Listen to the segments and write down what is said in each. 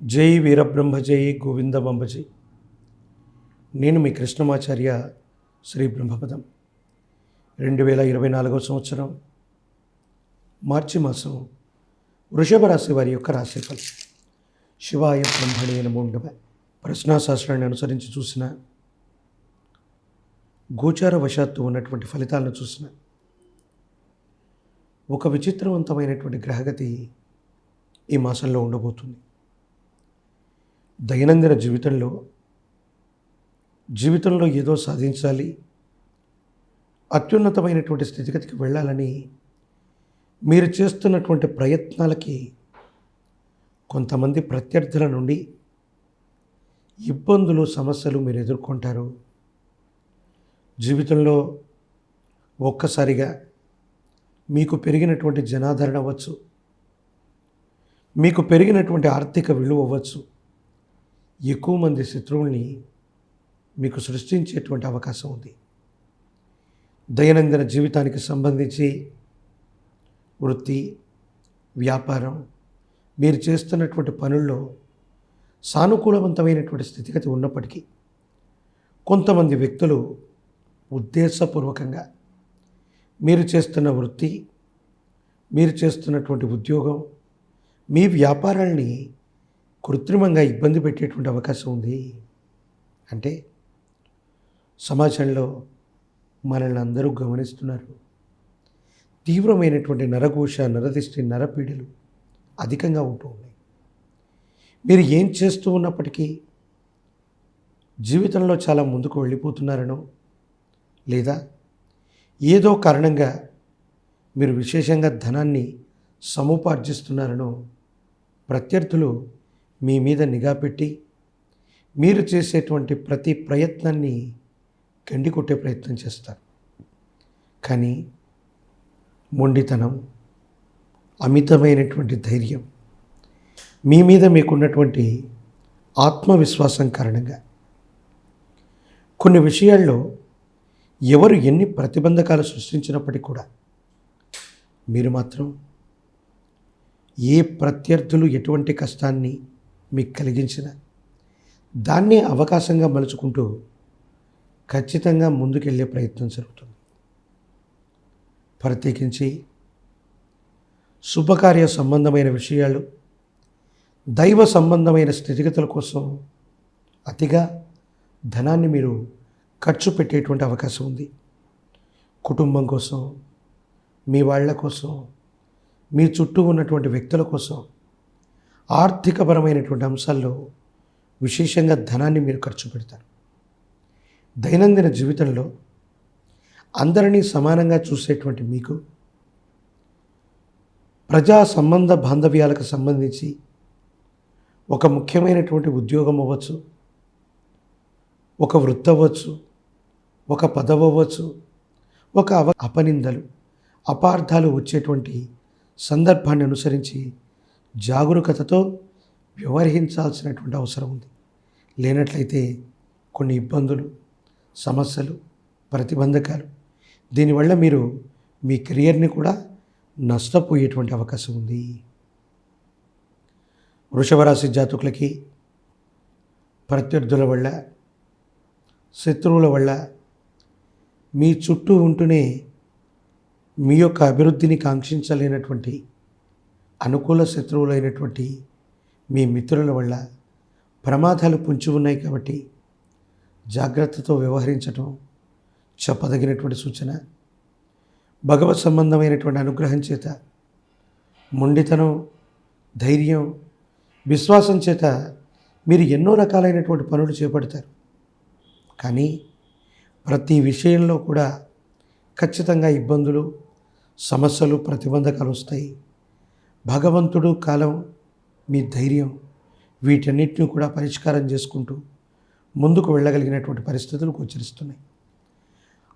జై వీరబ్రహ్మ జై గోవిందమంబ జై. నేను మీ కృష్ణమాచార్య శ్రీ బ్రహ్మపదం. 2024 సంవత్సరం మార్చి మాసం వృషభ రాశి వారి యొక్క రాశిఫలం. శివాయ బ్రహ్మణే నమో నమః. ప్రశ్నాశాస్త్రాన్ని అనుసరించి చూసిన, గోచార వశాత్తు ఉన్నటువంటి ఫలితాలను చూసిన, ఒక విచిత్రవంతమైనటువంటి గ్రహగతి ఈ మాసంలో ఉండబోతుంది. దైనందిన జీవితంలో ఏదో సాధించాలి, అత్యున్నతమైనటువంటి స్థితిగతికి వెళ్ళాలని మీరు చేస్తున్నటువంటి ప్రయత్నాలకి కొంతమంది ప్రత్యర్థుల నుండి ఇబ్బందులు, సమస్యలు మీరు ఎదుర్కొంటారు. జీవితంలో ఒక్కసారిగా మీకు పెరిగినటువంటి జనాదరణ అవ్వచ్చు, మీకు పెరిగినటువంటి ఆర్థిక విలువ అవ్వచ్చు, ఎక్కువ మంది శత్రువుల్ని మీకు సృష్టించేటువంటి అవకాశం ఉంది. దైనందిన జీవితానికి సంబంధించి వృత్తి, వ్యాపారం, మీరు చేస్తున్నటువంటి పనుల్లో సానుకూలవంతమైనటువంటి స్థితిగతి ఉన్నప్పటికీ కొంతమంది వ్యక్తులు ఉద్దేశపూర్వకంగా మీరు చేస్తున్న వృత్తి, మీరు చేస్తున్నటువంటి ఉద్యోగం, మీ వ్యాపారాల్ని కృత్రిమంగా ఇబ్బంది పెట్టేటువంటి అవకాశం ఉంది. అంటే సమాజంలో మనల్ని అందరూ గమనిస్తున్నారు. తీవ్రమైనటువంటి నరఘోష, నరదిష్టి, నరపీడలు అధికంగా ఉంటూ ఉన్నాయి. మీరు ఏం చేస్తూ ఉన్నప్పటికీ జీవితంలో చాలా ముందుకు వెళ్ళిపోతున్నారనో, లేదా ఏదో కారణంగా మీరు విశేషంగా ధనాన్ని సముపార్జిస్తున్నారనో ప్రత్యర్థులు మీ మీద నిఘా పెట్టి మీరు చేసేటువంటి ప్రతి ప్రయత్నాన్ని గండి కొట్టే ప్రయత్నం చేస్తారు. కానీ మొండితనం, అమితమైనటువంటి ధైర్యం, మీ మీద మీకున్నటువంటి ఆత్మవిశ్వాసం కారణంగా కొన్ని విషయాల్లో ఎవరు ఎన్ని ప్రతిబంధకాలు సృష్టించినప్పటికీ కూడా మీరు మాత్రం ఏ ప్రత్యర్థులు ఎటువంటి కష్టాన్ని మీకు కలిగించిన దాన్నే అవకాశంగా మలుచుకుంటూ ఖచ్చితంగా ముందుకెళ్ళే ప్రయత్నం జరుగుతుంది. ప్రత్యేకించి శుభకార్య సంబంధమైన విషయాలు, దైవ సంబంధమైన స్థితిగతుల కోసం అతిగా ధనాన్ని మీరు ఖర్చు పెట్టేటువంటి అవకాశం ఉంది. కుటుంబం కోసం, మీ వాళ్ళ కోసం, మీ చుట్టూ ఉన్నటువంటి వ్యక్తుల కోసం ఆర్థికపరమైనటువంటి అంశాల్లో విశేషంగా ధనాన్ని మీరు ఖర్చు పెడతారు. దైనందిన జీవితంలో అందరినీ సమానంగా చూసేటువంటి మీకు ప్రజా సంబంధ బాంధవ్యాలకు సంబంధించి ఒక ముఖ్యమైనటువంటి ఉద్యోగం అవ్వచ్చు, ఒక వృత్తి అవ్వచ్చు, ఒక పదవి అవ్వచ్చు, ఒక అపనిందలు, అపార్థాలు వచ్చేటువంటి సందర్భాన్ని అనుసరించి జాగరూకతతో వ్యవహరించాల్సినటువంటి అవసరం ఉంది. లేనట్లయితే కొన్ని ఇబ్బందులు, సమస్యలు, ప్రతిబంధకాలు, దీనివల్ల మీరు మీ కెరియర్ని కూడా నష్టపోయేటువంటి అవకాశం ఉంది. వృషభ రాశి జాతకులకి ప్రత్యర్థుల వల్ల, శత్రువుల వల్ల మీ చుట్టూ ఉంటూనే మీ యొక్క అభివృద్ధిని కాంక్షించలేనటువంటి అనుకూల శత్రువులైనటువంటి మీ మిత్రుల వల్ల ప్రమాదాలు పొంచి ఉన్నాయి. కాబట్టి జాగ్రత్తతో వ్యవహరించడం చెప్పదగినటువంటి సూచన. భగవత్ సంబంధమైనటువంటి అనుగ్రహం చేత, మొండితనం, ధైర్యం, విశ్వాసం చేత మీరు ఎన్నో రకాలైనటువంటి పనులు చేపడతారు. కానీ ప్రతి విషయంలో కూడా ఖచ్చితంగా ఇబ్బందులు, సమస్యలు, ప్రతిబంధకాలు వస్తాయి. భగవంతుడు, కాలం, మీ ధైర్యం, వీటన్నిటిని కూడా పరిష్కారం చేసుకుంటూ ముందుకు వెళ్ళగలిగినటువంటి పరిస్థితులు గోచరిస్తున్నాయి.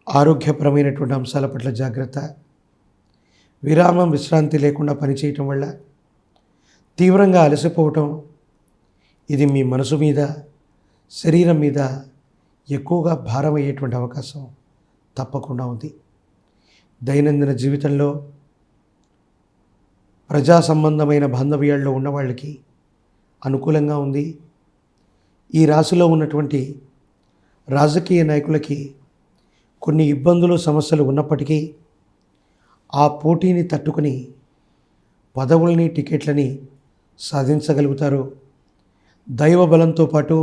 ఆరోగ్యపరమైనటువంటి అంశాల పట్ల జాగ్రత్త. విరామం, విశ్రాంతి లేకుండా పనిచేయటం వల్ల తీవ్రంగా అలసిపోవటం, ఇది మీ మనసు మీద, శరీరం మీద ఎక్కువగా భారం అయ్యేటువంటి అవకాశం తప్పకుండా ఉంది. దైనందిన జీవితంలో ప్రజా సంబంధమైన బాంధవ్యాల్లో ఉన్న వాళ్ళకి అనుకూలంగా ఉంది. ఈ రాశిలో ఉన్నటువంటి రాజకీయ నాయకులకి కొన్ని ఇబ్బందులు సమస్యలు ఉన్నప్పటికీ ఆ పోటీని తట్టుకొని పదవుల్ని టికెట్లని సాధించగలుగుతారు. దైవ బలంతో పాటు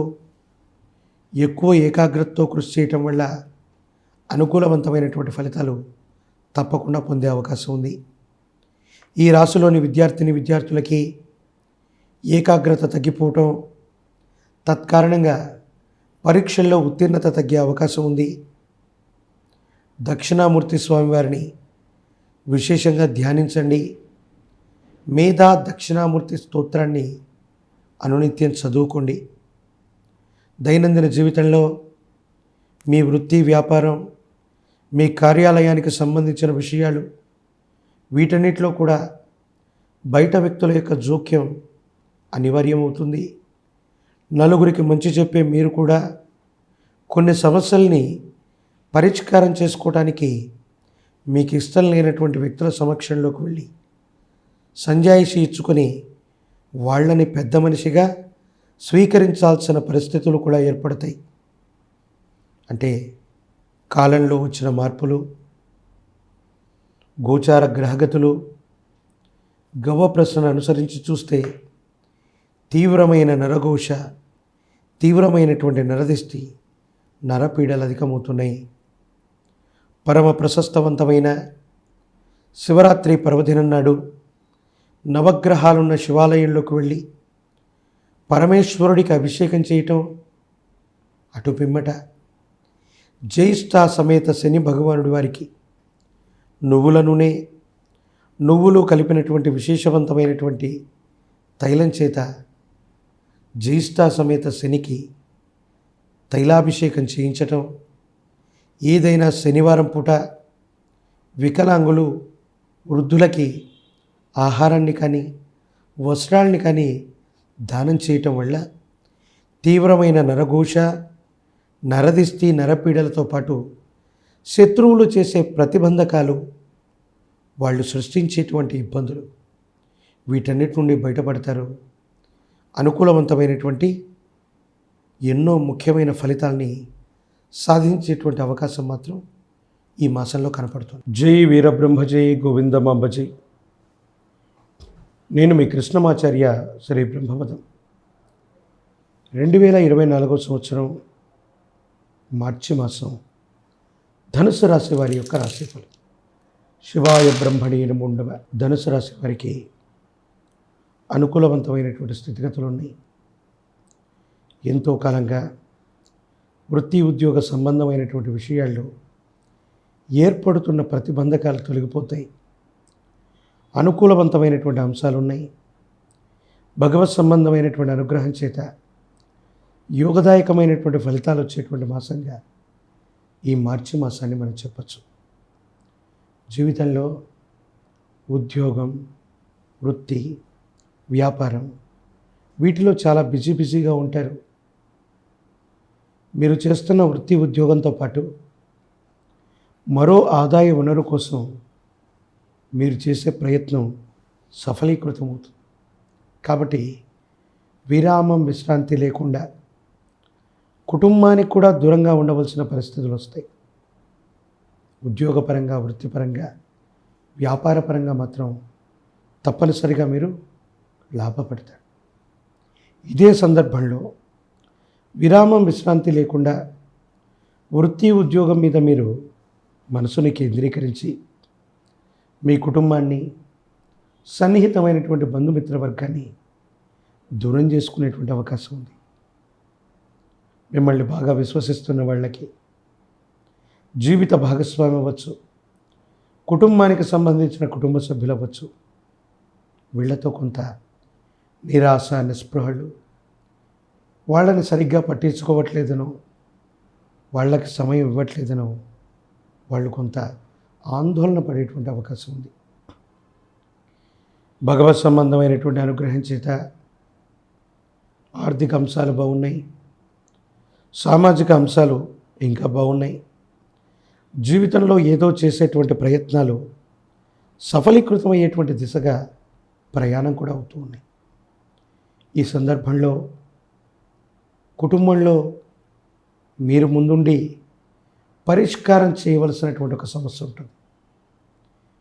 ఎక్కువ ఏకాగ్రతతో కృషి చేయటం వల్ల అనుకూలవంతమైనటువంటి ఫలితాలు తప్పకుండా పొందే అవకాశం ఉంది. ఈ రాశిలోని విద్యార్థులకి ఏకాగ్రత తగ్గిపోవటం, తత్కారణంగా పరీక్షల్లో ఉత్తీర్ణత తగ్గే అవకాశం ఉంది. దక్షిణామూర్తి స్వామివారిని విశేషంగా ధ్యానించండి. మేధా దక్షిణామూర్తి స్తోత్రాన్ని అనునిత్యం చదువుకోండి. దైనందిన జీవితంలో మీ వృత్తి, వ్యాపారం, మీ కార్యాలయానికి సంబంధించిన విషయాలు, వీటన్నిటిలో కూడా బయట వ్యక్తుల యొక్క జోక్యం అనివార్యమవుతుంది. నలుగురికి మంచి చెప్పే మీరు కూడా కొన్ని సమస్యల్ని పరిష్కారం చేసుకోవడానికి మీకు ఇష్టం లేనటువంటి వ్యక్తుల సమక్షంలోకి వెళ్ళి సంజాయిషి ఇచ్చుకొని వాళ్ళని పెద్ద మనిషిగా స్వీకరించాల్సిన పరిస్థితులు కూడా ఏర్పడతాయి. అంటే కాలంలో వచ్చిన మార్పులు, గోచార గ్రహగతులు, గవ్వ ప్రశ్నను అనుసరించి చూస్తే తీవ్రమైన నరఘోష, తీవ్రమైనటువంటి నరదిష్టి, నరపీడలు అధికమవుతున్నాయి. పరమ ప్రశస్తవంతమైన శివరాత్రి పర్వదినం నాడు నవగ్రహాలున్న శివాలయంలోకి వెళ్ళి పరమేశ్వరుడికి అభిషేకం చేయటం, అటు పిమ్మట జ్యేష్ఠ సమేత శని భగవానుడి వారికి నువ్వుల నూనె, నువ్వులు కలిపినటువంటి విశేషవంతమైనటువంటి తైలం చేత జ్యేష్ఠ సమేత శనికి తైలాభిషేకం చేయించటం, ఏదైనా శనివారం పూట వికలాంగులు, వృద్ధులకి ఆహారాన్ని కానీ వస్త్రాల్ని కానీ దానం చేయటం వల్ల తీవ్రమైన నరఘోష, నరదిష్టి, నరపీడలతో పాటు శత్రువులు చేసే ప్రతిబంధకాలు, వాళ్ళు సృష్టించేటువంటి ఇబ్బందులు, వీటన్నిటి నుండి బయటపడతారు. అనుకూలవంతమైనటువంటి ఎన్నో ముఖ్యమైన ఫలితాల్ని సాధించేటువంటి అవకాశం మాత్రం ఈ మాసంలో కనపడుతుంది. జై వీరబ్రహ్మ జై గోవిందమాంబ జై. నేను మీ కృష్ణమాచార్య శ్రీ బ్రహ్మవదం. 2024 సంవత్సరం మార్చి మాసం ధనుసు రాశి వారి యొక్క రాశిఫలం. శివాయ బ్రహ్మణి నమో నమః. ధనుసు రాశి వారికి అనుకూలవంతమైనటువంటి స్థితిగతులు ఉన్నాయి. ఎంతో కాలంగా వృత్తి, ఉద్యోగ సంబంధమైనటువంటి విషయాల్లో ఏర్పడుతున్న ప్రతిబంధకాలు తొలగిపోతాయి. అనుకూలవంతమైనటువంటి అంశాలు ఉన్నాయి. భగవత్ సంబంధమైనటువంటి అనుగ్రహం చేత యోగదాయకమైనటువంటి ఫలితాలు వచ్చేటువంటి మాసంగా ఈ మార్చి మాసాన్ని మనం చెప్పచ్చు. జీవితంలో ఉద్యోగం, వృత్తి, వ్యాపారం, వీటిలో చాలా బిజీగా ఉంటారు. మీరు చేస్తున్న వృత్తి, ఉద్యోగంతో పాటు మరో ఆదాయ వనరు కోసం మీరు చేసే ప్రయత్నం సఫలీకృతమవుతుంది. కాబట్టి విరామం, విశ్రాంతి లేకుండా కుటుంబానికి కూడా దూరంగా ఉండవలసిన పరిస్థితులు వస్తాయి. ఉద్యోగపరంగా, వృత్తిపరంగా, వ్యాపారపరంగా మాత్రం తప్పనిసరిగా మీరు లాభపడతారు. ఇదే సందర్భంలో విరామం, విశ్రాంతి లేకుండా వృత్తి, ఉద్యోగం మీద మీరు మనసుని కేంద్రీకరించి మీ కుటుంబాన్ని, సన్నిహితమైనటువంటి బంధుమిత్ర వర్గాన్ని దూరం చేసుకునేటువంటి అవకాశం ఉంది. మిమ్మల్ని బాగా విశ్వసిస్తున్న వాళ్ళకి జీవిత భాగస్వామి అవ్వచ్చు, కుటుంబానికి సంబంధించిన కుటుంబ సభ్యులు అవ్వచ్చు, వీళ్లతో కొంత నిరాశ, నిస్పృహలు, వాళ్ళని సరిగ్గా పట్టించుకోవట్లేదనో, వాళ్ళకి సమయం ఇవ్వట్లేదనో వాళ్ళు కొంత ఆందోళన పడేటువంటి అవకాశం ఉంది. భగవత్ సంబంధమైనటువంటి అనుగ్రహం చేత ఆర్థిక అంశాలు బాగున్నాయి. సామాజిక అంశాలు ఇంకా బాగున్నాయి. జీవితంలో ఏదో చేసేటువంటి ప్రయత్నాలు సఫలీకృతమయ్యేటువంటి దిశగా ప్రయాణం కూడా అవుతూ ఉన్నాయి. ఈ సందర్భంలో కుటుంబంలో మీరు ముందుండి పరిష్కారం చేయవలసినటువంటి ఒక సమస్య ఉంటుంది.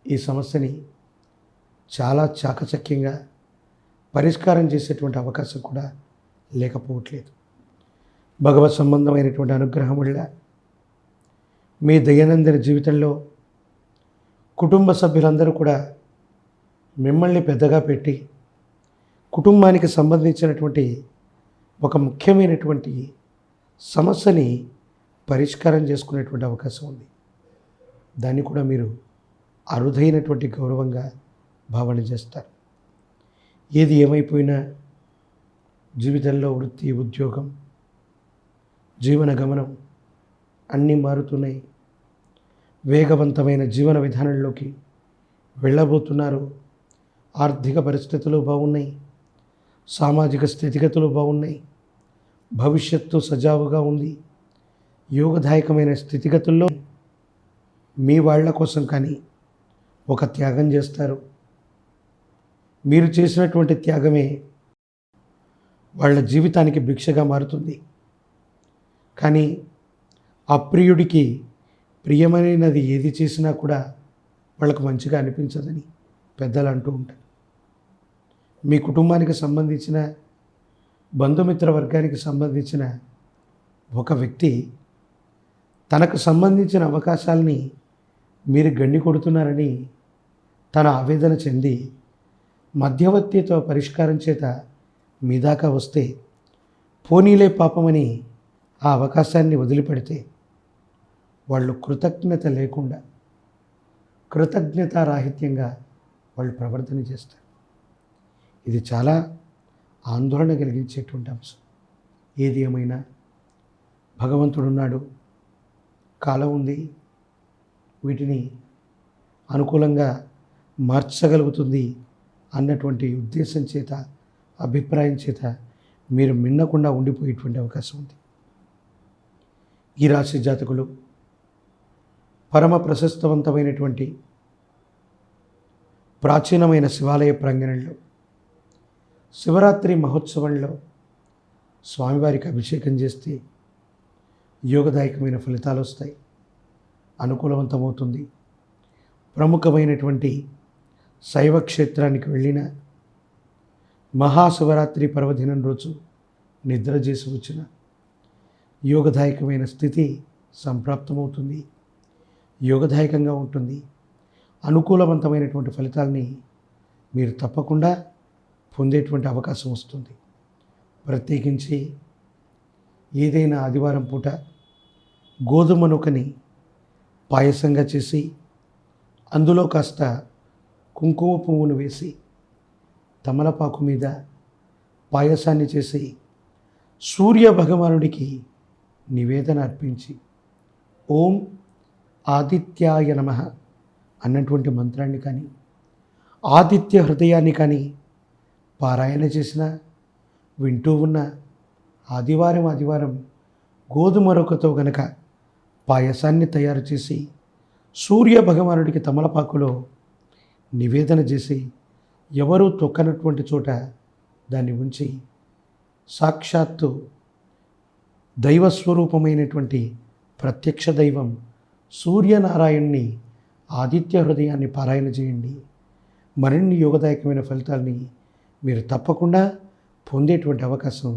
ఈ సమస్యని చాలా చాకచక్యంగా పరిష్కారం చేసేటువంటి అవకాశం కూడా లేకపోవట్లేదు. భగవత్ సంబంధమైనటువంటి అనుగ్రహం వల్ల మీ దైనందిన జీవితంలో కుటుంబ సభ్యులందరూ కూడా మిమ్మల్ని పెద్దగా పెట్టి కుటుంబానికి సంబంధించినటువంటి ఒక ముఖ్యమైనటువంటి సమస్యని పరిష్కారం చేసుకునేటువంటి అవకాశం ఉంది. దాన్ని కూడా మీరు అరుదైనటువంటి గౌరవంగా భావన చేస్తారు. ఏది ఏమైపోయినా జీవితంలో వృత్తి, ఉద్యోగం, జీవన గమనం అన్నీ మారుతున్నాయి. వేగవంతమైన జీవన విధానంలోకి వెళ్ళబోతున్నారు. ఆర్థిక పరిస్థితులు బాగున్నాయి, సామాజిక స్థితిగతులు బాగున్నాయి, భవిష్యత్తు సజావుగా ఉంది. యోగదాయకమైన స్థితిగతుల్లో మీ వాళ్ళ కోసం కానీ ఒక త్యాగం చేస్తారు. మీరు చేసినటువంటి త్యాగమే వాళ్ళ జీవితానికి భిక్షగా మారుతుంది. కానీ అప్రియుడికి ప్రియమైనది ఏది చేసినా కూడా వాళ్ళకు మంచిగా అనిపించదని పెద్దలు అంటూ ఉంటారు. మీ కుటుంబానికి సంబంధించిన బంధుమిత్ర వర్గానికి సంబంధించిన ఒక వ్యక్తి తనకు సంబంధించిన అవకాశాలని మీరు గండి కొడుతున్నారని తన ఆవేదన చెంది మధ్యవర్తితో పరిష్కారం చేత మీ దాకా వస్తే పోనీలే పాపమని ఆ అవకాశాన్ని వదిలిపెడితే వాళ్ళు కృతజ్ఞత లేకుండా కృతజ్ఞతారాహిత్యంగా వాళ్ళు ప్రవర్తన చేస్తారు. ఇది చాలా ఆందోళన కలిగించేటువంటి అంశం. ఏది ఏమైనా భగవంతుడున్నాడు, కాలం ఉంది, వీటిని అనుకూలంగా మార్చగలుగుతుంది అన్నటువంటి ఉద్దేశం చేత, అభిప్రాయం చేత మీరు మిన్నకుండా ఉండిపోయేటువంటి అవకాశం ఉంది. ఈ రాశి జాతకులు పరమ ప్రశస్తవంతమైనటువంటి ప్రాచీనమైన శివాలయ ప్రాంగణంలో శివరాత్రి మహోత్సవంలో స్వామివారికి అభిషేకం చేస్తే యోగదాయకమైన ఫలితాలు వస్తాయి, అనుకూలవంతమవుతుంది. ప్రముఖమైనటువంటి శైవ క్షేత్రానికి వెళ్ళిన మహాశివరాత్రి పర్వదినం రోజు నిద్ర చేసి వచ్చిన యోగదాయకమైన స్థితి సంప్రాప్తమవుతుంది, యోగదాయకంగా ఉంటుంది. అనుకూలవంతమైనటువంటి ఫలితాలని మీరు తప్పకుండా పొందేటువంటి అవకాశం వస్తుంది. ప్రత్యేకించి ఏదైనా ఆదివారం పూట గోధుమ నూకని పాయసంగా చేసి అందులో కాస్త కుంకుమ పువ్వును వేసి తమలపాకు మీద పాయసాన్ని చేసి సూర్య భగవానుడికి నివేదన అర్పించి ఓం ఆదిత్యాయ నమః అన్నటువంటి మంత్రాన్ని కానీ ఆదిత్య హృదయాన్ని కానీ పారాయణ చేసిన వింటూ ఉన్న ఆదివారం గోధుమ రొక్కతో గనక పాయసాన్ని తయారు చేసి సూర్య భగవానుడికి తమలపాకులో నివేదన చేసి ఎవరూ తొక్కనటువంటి చోట దాన్ని ఉంచి సాక్షాత్తు దైవస్వరూపమైనటువంటి ప్రత్యక్ష దైవం సూర్యనారాయణ్ణి ఆదిత్య హృదయాన్ని పారాయణ చేయండి. మరిన్ని యోగదాయకమైన ఫలితాలని మీరు తప్పకుండా పొందేటువంటి అవకాశం